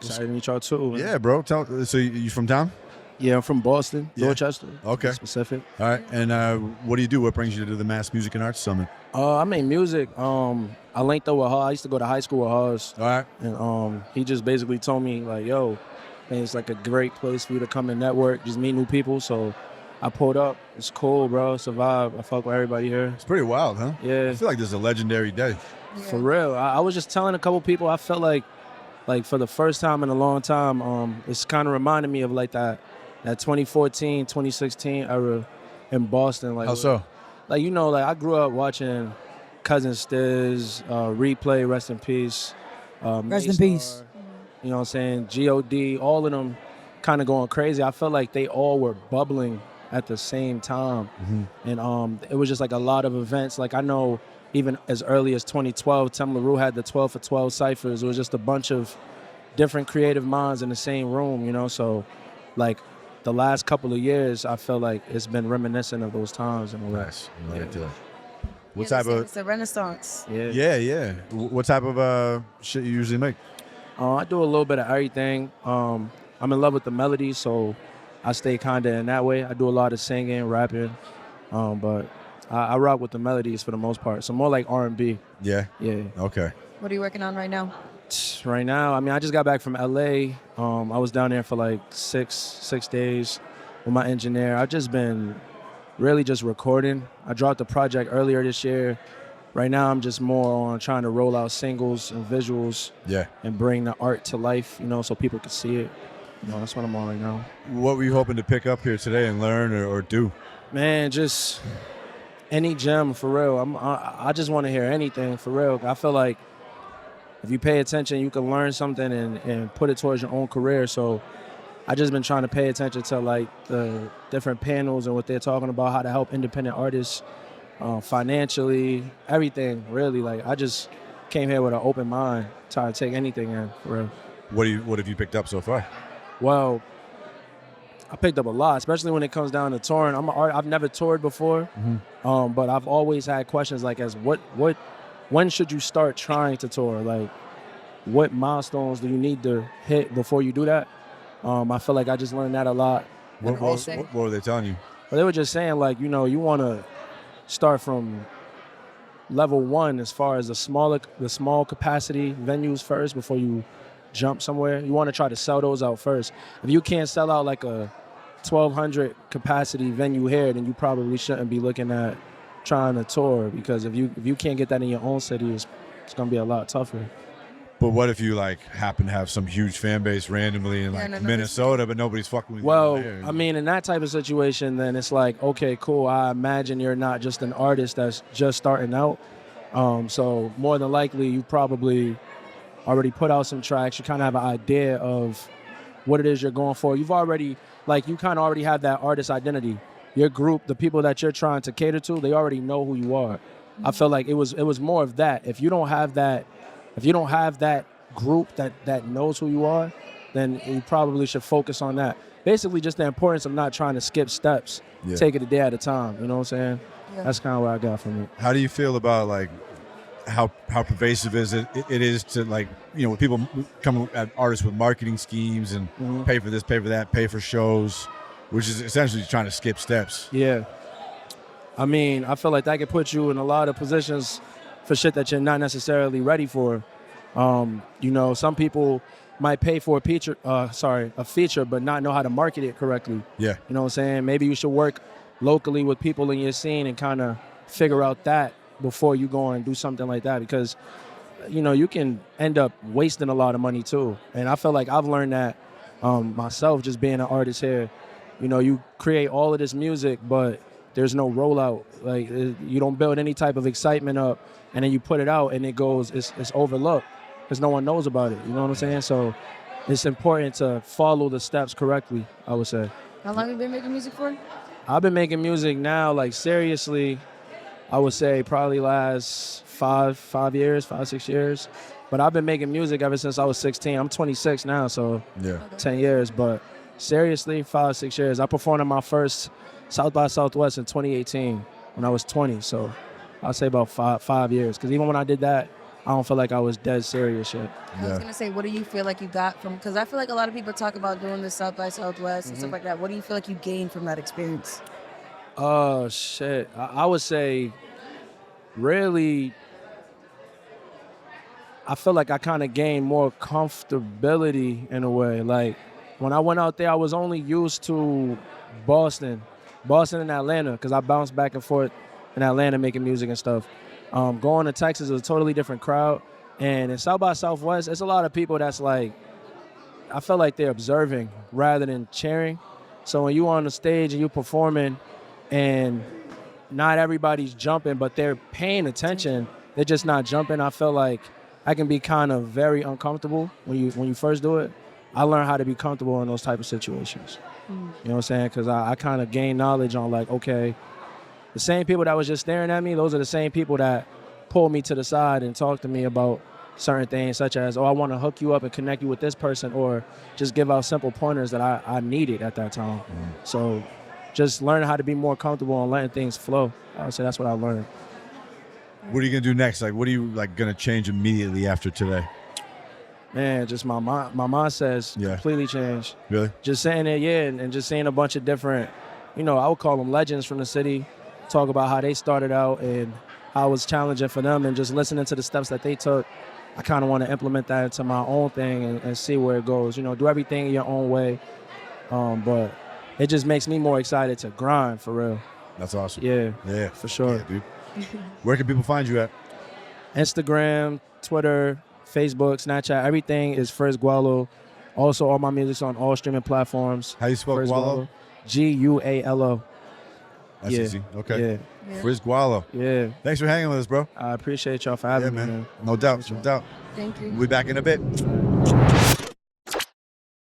Excited to meet y'all too. Man. Yeah, bro. So you from town? Yeah, I'm from Boston, Dorchester. Okay. Specific. All right. And what do you do? What brings you to the Mass Music and Arts Summit? I make music. I linked up with Haas. I used to go to high school with Haas. All right. And he just basically told me, like, yo, man, it's like a great place for you to come and network, just meet new people. So I pulled up. It's cool, bro. It's a vibe. I fuck with everybody here. It's pretty wild, huh? Yeah. I feel like this is a legendary day. Yeah. For real. I was just telling a couple people, I felt like for the first time in a long time, it's kind of reminded me of like that 2014, 2016 era in Boston. Like, How so? Like, you know, like I grew up watching Cousin Stiz, Replay, rest in peace. Rest in Maystar, peace. You know what I'm saying? G.O.D., all of them kind of going crazy. I felt like they all were bubbling at the same time. Mm-hmm. And it was just like a lot of events. Like I know even as early as 2012, Tim LaRue had the 12 for 12 ciphers. It was just a bunch of different creative minds in the same room, you know? So like the last couple of years, I feel like it's been reminiscent of those times and all that. Nice. What Yeah, type of? it's a renaissance. Yeah. What type of shit you usually make? I do a little bit of everything. I'm in love with the melody, so I stay kind of in that way. I do a lot of singing, rapping, but I rock with the melodies for the most part. So more like R&B. Yeah. Yeah. Okay. What are you working on right now? Right now, I mean, I just got back from LA. I was down there for like six days with my engineer. I've just been really just recording. I dropped a project earlier this year. Right now, I'm just more on trying to roll out singles and visuals Yeah. and bring the art to life, you know, so people can see it. You know, that's what I'm on right now. What were you hoping to pick up here today and learn or do? Man, just any gem for real. I just want to hear anything for real. I feel like if you pay attention, you can learn something and put it towards your own career. So I just been trying to pay attention to like the different panels and what they're talking about, how to help independent artists financially, everything really. Like I just came here with an open mind, trying to take anything in for real. What have you picked up so far? Well, I picked up a lot, especially when it comes down to touring. I'm an artist. I've never toured before, but I've always had questions like, when should you start trying to tour? Like, what milestones do you need to hit before you do that? I feel like I just learned that a lot. What were they telling you? But they were just saying, like, you know, you want to start from level one as far as the small capacity venues first before you jump somewhere. You want to try to sell those out first. If you can't sell out like a 1,200 capacity venue here, then you probably shouldn't be looking at trying to tour, because if you can't get that in your own city, it's going to be a lot tougher. But what if you like happen to have some huge fan base randomly in like Minnesota, but nobody's fucking with you? Well, I mean, in that type of situation, then it's like, okay, cool. I imagine you're not just an artist that's just starting out. So more than likely, you probably already put out some tracks. You kind of have an idea of what it is you're going for. You've already, like, you kind of already have that artist identity. Your group, the people that you're trying to cater to, they already know who you are. I feel like it was more of that. If you don't have that group that knows who you are, then you probably should focus on that. Basically, just the importance of not trying to skip steps. Yeah. Take it a day at a time. You know what I'm saying? Yeah. That's kind of what I got from it. How do you feel about like how pervasive it is to, like, you know, when people come at artists with marketing schemes and pay for this, pay for that, pay for shows, which is essentially trying to skip steps? Yeah. I mean, I feel like that could put you in a lot of positions for shit that you're not necessarily ready for. You know, some people might pay for a feature, but not know how to market it correctly. Yeah. You know what I'm saying? Maybe you should work locally with people in your scene and kind of figure out that before you go and do something like that, because, you know, you can end up wasting a lot of money too. And I feel like I've learned that myself, just being an artist here. You know, you create all of this music, but there's no rollout. Like, you don't build any type of excitement up, and then you put it out and it goes, it's overlooked because no one knows about it. You know what I'm saying? So it's important to follow the steps correctly, I would say. How long have you been making music for? I've been making music now, like, seriously, I would say probably last 5 years, 6 years. But I've been making music ever since I was 16. I'm 26 now, so Yeah. 10 years. But seriously, 6 years. I performed at my first South by Southwest in 2018 when I was 20. So I'll say about five years. Because even when I did that, I don't feel like I was dead serious yet. I was gonna say, what do you feel like you got from? Because I feel like a lot of people talk about doing the South by Southwest and stuff like that. What do you feel like you gained from that experience? Oh shit! I would say, really, I feel like I kind of gained more comfortability in a way. Like when I went out there, I was only used to Boston and Atlanta, because I bounced back and forth in Atlanta making music and stuff. Going to Texas is a totally different crowd, and in South by Southwest, it's a lot of people that's like, I feel like they're observing rather than cheering. So when you on the stage and you performing, and not everybody's jumping, but they're paying attention, they're just not jumping. I feel like I can be kind of very uncomfortable when you first do it. I learned how to be comfortable in those type of situations. You know what I'm saying? Because I kind of gained knowledge on like, okay, the same people that was just staring at me, those are the same people that pulled me to the side and talked to me about certain things, such as, oh, I want to hook you up and connect you with this person, or just give out simple pointers that I needed at that time. So just learning how to be more comfortable and letting things flow. I would say that's what I learned. What are you gonna do next? Like, what are you like gonna change immediately after today? Man, just my mindset has completely changed. Really? Just saying it, and just seeing a bunch of different, I would call them legends from the city, talk about how they started out and how it was challenging for them, and just listening to the steps that they took. I kind of want to implement that into my own thing and see where it goes. Do everything in your own way, but it just makes me more excited to grind for real. That's awesome. Yeah, for sure. Yeah, dude. Where can people find you at? Instagram, Twitter, Facebook, Snapchat, everything is Frizz Gualo. Also, all my music's on all streaming platforms. How you spell Frizz Gualo? Gualo. That's easy. Okay. Yeah. Frizz Gualo. Yeah. Thanks for hanging with us, bro. I appreciate y'all for having me, man. No doubt. No doubt. Thank you. We'll be back in a bit.